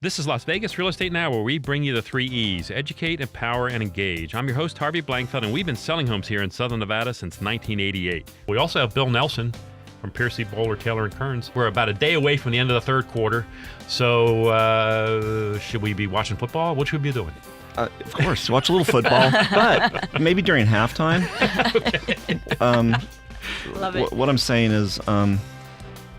This is Las Vegas Real Estate Now, where we bring you the 3 E's: educate, empower, and engage. I'm your host, Harvey Blankfeld, and we've been selling homes here in Southern Nevada since 1988. We also have Bill Nelson from Piercy Bowler Taylor Kern. We're about a day away from the end of the third quarter, so should we be watching football? What should we be doing? Of course, watch a little football, but maybe during halftime. Love it. What I'm saying is,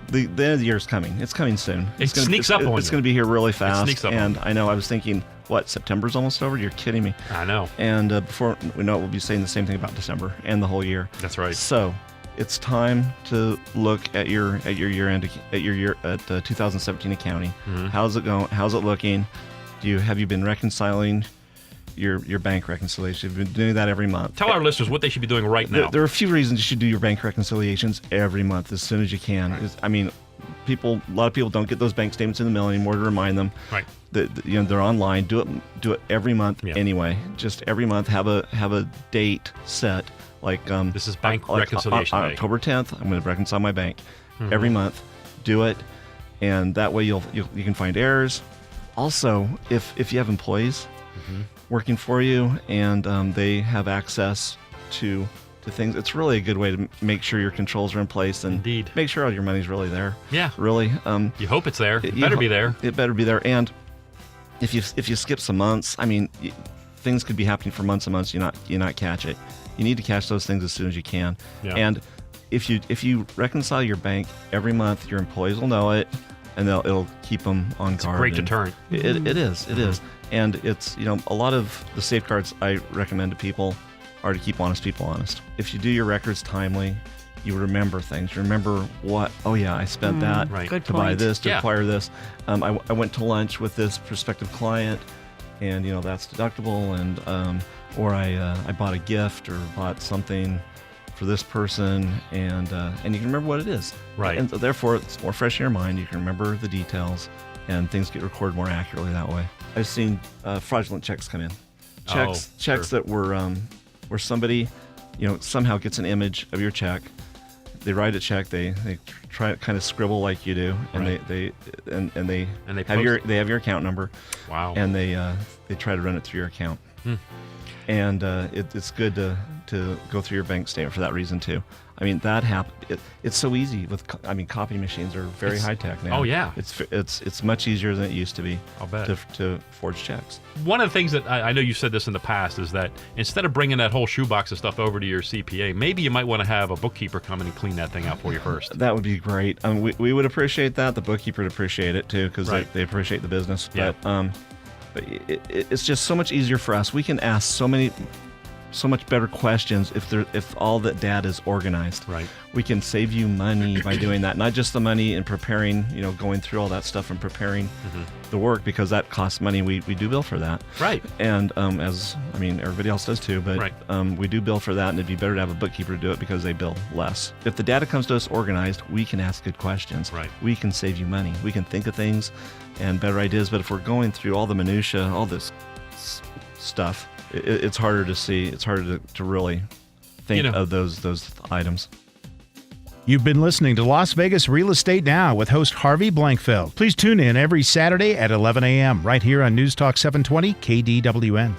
the end of the year is coming. It's coming soon. It sneaks up on you. It's going to be here really fast. It sneaks up on you. I know. I was thinking, what, September's almost over? You're kidding me. I know. And before we know it, we'll be saying the same thing about December and the whole year. That's right. So it's time to look at your year-end at 2017 accounting. Mm-hmm. How's it going? How's it looking? Have you been reconciling your bank reconciliation? You've been doing that every month. Tell our listeners what they should be doing right now. There are a few reasons you should do your bank reconciliations every month as soon as you can. Right. I mean, a lot of people don't get those bank statements in the mail anymore to remind them. Right. They're online. Do it every month anyway. Just every month have a date set. Like this is bank reconciliation on day. October 10th, I'm going to reconcile my bank. Every month. Do it, and that way you can find errors. Also, if you have employees working for you and they have access to things, it's really a good way to make sure your controls are in place and Indeed. make sure all your money's really there. Yeah. Really. You hope it's there. It better be there. It better be there. And if you skip some months, I mean, things could be happening for months and months. You not catch it. You need to catch those things as soon as you can. Yeah. And if you reconcile your bank every month, your employees will know it, and it'll keep them on guard. It's a great deterrent. It is. And it's, a lot of the safeguards I recommend to people are to keep honest people honest. If you do your records timely, you remember things. You remember what, I spent that Right. Good to buy point. this, to Yeah. acquire this. I went to lunch with this prospective client, and, that's deductible, and or I bought a gift or bought something for this person, and you can remember what it is. Right. And so therefore, it's more fresh in your mind. You can remember the details, and things get recorded more accurately that way. I've seen fraudulent checks come in. Checks sure. that where somebody, somehow gets an image of your check. They write a check. They try to kind of scribble like you do, and Right. they post have your account number. Wow. And they try to run it through your account. And it's good to go through your bank statement for that reason too. I mean, that happened. It's so easy with. Copy machines are very high tech now. Oh, yeah. It's much easier than it used to be. I'll bet. To forge checks. One of the things that I know you've said this in the past is that instead of bringing that whole shoebox of stuff over to your CPA, maybe you might want to have a bookkeeper come in and clean that thing out for you first. That would be great. We would appreciate that. The bookkeeper would appreciate it too, because Right. they appreciate the business. Yeah. But it's just so much easier for us. We can ask so much better questions if all that data is organized. Right. We can save you money by doing that. Not just the money in preparing, going through all that stuff and preparing the work, because that costs money. We do bill for that. Right. And everybody else does too, but Right. we do bill for that, and it'd be better to have a bookkeeper to do it because they bill less. If the data comes to us organized, we can ask good questions. Right. We can save you money. We can think of things and better ideas. But if we're going through all the minutia, all this stuff, it's harder to see. It's harder to really think of those items. You've been listening to Las Vegas Real Estate Now with host Harvey Blankfeld. Please tune in every Saturday at 11 a.m. right here on News Talk 720 KDWN.